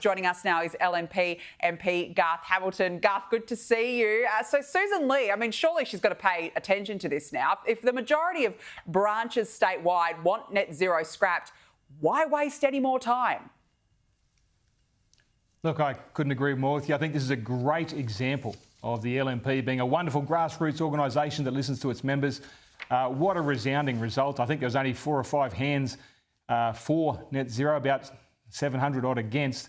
Joining us now is LNP MP Garth Hamilton. Garth, good to see you. So Susan Lee, I mean, surely she's got to pay attention to this now. If the majority of branches statewide want net zero scrapped, why waste any more time? Look, I couldn't agree more with you. I think this is a great example of the LNP being a wonderful grassroots organisation that listens to its members. What a resounding result. I think there was only 4 or 5 hands for net zero, about 700 odd against.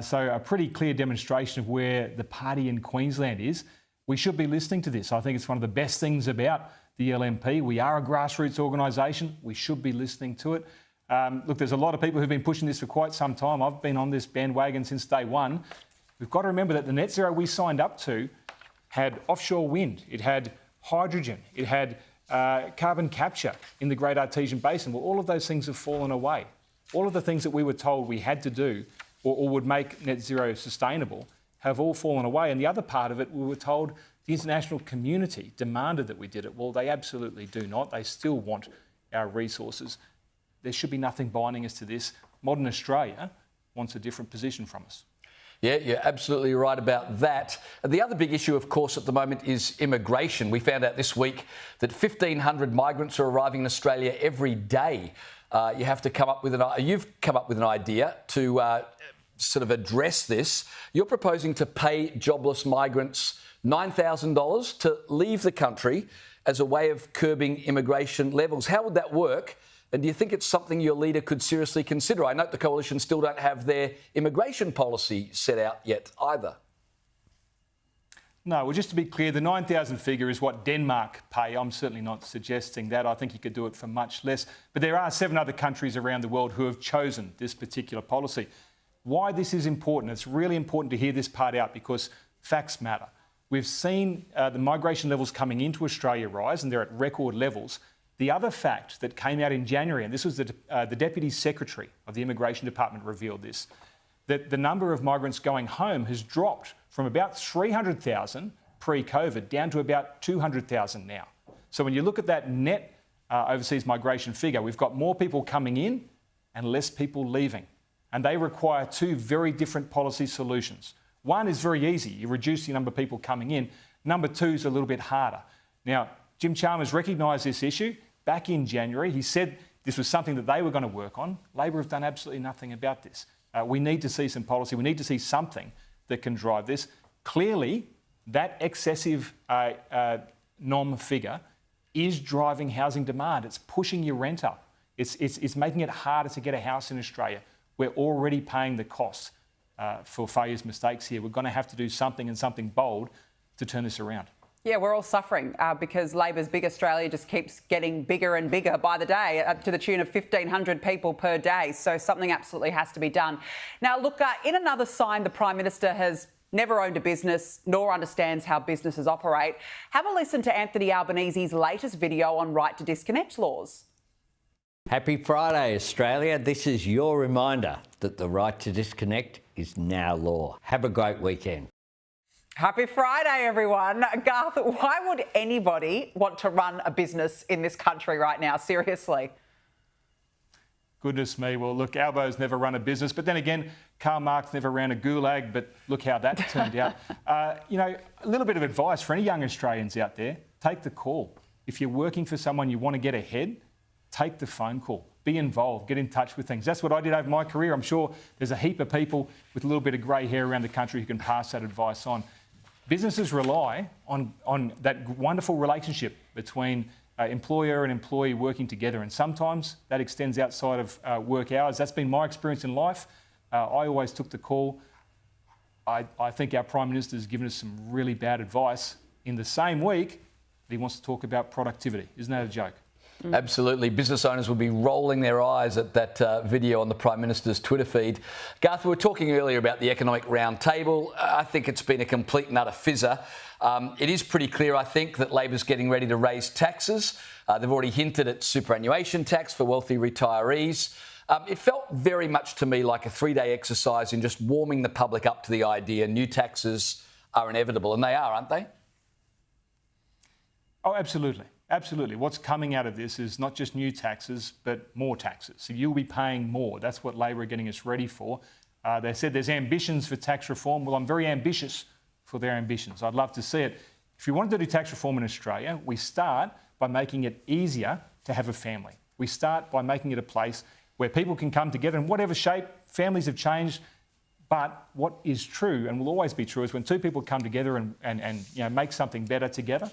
So a pretty clear demonstration of where the party in Queensland is. We should be listening to this. I think it's one of the best things about the LNP. We are a grassroots organisation. We should be listening to it. Look, there's a lot of people who've been pushing this for quite some time. I've been on this bandwagon since day one. We've got to remember that the net zero we signed up to had offshore wind, it had hydrogen, it had carbon capture in the Great Artesian Basin. Well, all of those things have fallen away. All of the things that we were told we had to do or would make net zero sustainable have all fallen away. And the other part of it, we were told the international community demanded that we did it. Well, they absolutely do not. They still want our resources. There should be nothing binding us to this. Modern Australia wants a different position from us. Yeah, you're absolutely right about that. The other big issue, of course, at the moment is immigration. We found out this week that 1,500 migrants are arriving in Australia every day. You've come up with an idea to sort of address this. You're proposing to pay jobless migrants $9,000 to leave the country as a way of curbing immigration levels. How would that work? And do you think it's something your leader could seriously consider? I note the Coalition still don't have their immigration policy set out yet either. No, well, just to be clear, the 9,000 figure is what Denmark pay. I'm certainly not suggesting that. I think you could do it for much less. But there are 7 other countries around the world who have chosen this particular policy. Why this is important, it's really important to hear this part out because facts matter. We've seen the migration levels coming into Australia rise and they're at record levels. The other fact that came out in January, and this was the Deputy Secretary of the Immigration Department revealed this, that the number of migrants going home has dropped from about 300,000 pre-COVID down to about 200,000 now. So when you look at that net overseas migration figure, we've got more people coming in and less people leaving. And they require 2 very different policy solutions. One is very easy. You reduce the number of people coming in. Number 2 is a little bit harder. Now, Jim Chalmers recognised this issue. Back in January, he said this was something that they were going to work on. Labor have done absolutely nothing about this. We need to see some policy. We need to see something that can drive this. Clearly, that excessive NOM figure is driving housing demand. It's pushing your rent up. It's making it harder to get a house in Australia. We're already paying the cost for failures, mistakes here. We're going to have to do something and something bold to turn this around. Yeah, we're all suffering because Labor's Big Australia just keeps getting bigger and bigger by the day, to the tune of 1,500 people per day. So something absolutely has to be done. Now, look, in another sign the Prime Minister has never owned a business nor understands how businesses operate, have a listen to Anthony Albanese's latest video on right to disconnect laws. Happy Friday, Australia. This is your reminder that the right to disconnect is now law. Have a great weekend. Happy Friday, everyone. Garth, why would anybody want to run a business in this country right now? Seriously. Goodness me. Well, look, Albo's never run a business, but then again, Karl Marx never ran a gulag, but look how that turned out. You know, a little bit of advice for any young Australians out there, take the call. If you're working for someone you want to get ahead, take the phone call. Be involved, get in touch with things. That's what I did over my career. I'm sure there's a heap of people with a little bit of grey hair around the country who can pass that advice on. Businesses rely on that wonderful relationship between employer and employee working together, and sometimes that extends outside of work hours. That's been my experience in life. I always took the call. I think our Prime Minister has given us some really bad advice in the same week that he wants to talk about productivity. Isn't that a joke? Absolutely. Business owners will be rolling their eyes at that video on the Prime Minister's Twitter feed. Garth, we were talking earlier about the economic roundtable. I think it's been a complete and utter fizzer. It is pretty clear, I think, that Labor's getting ready to raise taxes. They've already hinted at superannuation tax for wealthy retirees. It felt very much to me like a 3-day exercise in just warming the public up to the idea new taxes are inevitable, and they are, aren't they? Oh, absolutely. Absolutely. What's coming out of this is not just new taxes, but more taxes. So you'll be paying more. That's what Labor are getting us ready for. They said there's ambitions for tax reform. Well, I'm very ambitious for their ambitions. I'd love to see it. If you want to do tax reform in Australia, we start by making it easier to have a family. We start by making it a place where people can come together in whatever shape. Families have changed, but what is true and will always be true is when two people come together and make something better together,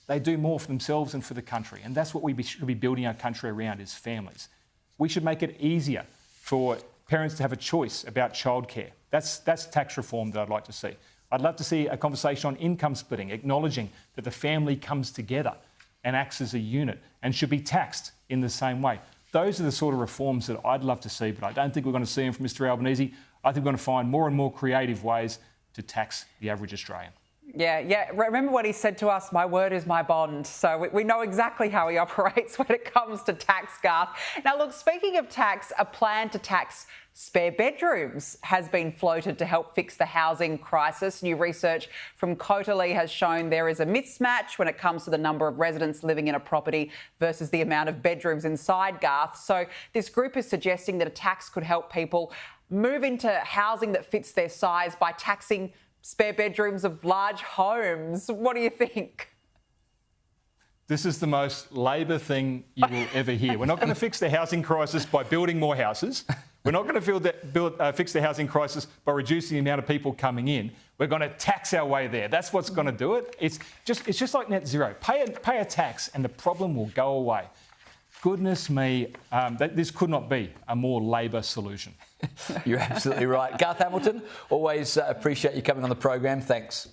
they do more for themselves and for the country. And that's what we should be building our country around, is families. We should make it easier for parents to have a choice about childcare. That's tax reform that I'd like to see. I'd love to see a conversation on income splitting, acknowledging that the family comes together and acts as a unit and should be taxed in the same way. Those are the sort of reforms that I'd love to see, but I don't think we're going to see them from Mr Albanese. I think we're going to find more and more creative ways to tax the average Australian. Yeah. Remember what he said to us, my word is my bond. So we know exactly how he operates when it comes to tax, Garth. Now, look, speaking of tax, a plan to tax spare bedrooms has been floated to help fix the housing crisis. New research from Cotalii has shown there is a mismatch when it comes to the number of residents living in a property versus the amount of bedrooms inside, Garth. So this group is suggesting that a tax could help people move into housing that fits their size by taxing spare bedrooms of large homes. What do you think? This is the most Labor thing you will ever hear. We're not going to fix the housing crisis by building more houses. We're not going to fix the housing crisis by reducing the amount of people coming in. We're going to tax our way there. That's what's going to do it. It's just like net zero. Pay a tax and the problem will go away. Goodness me, this could not be a more Labor solution. You're absolutely right. Garth Hamilton, always appreciate you coming on the program. Thanks.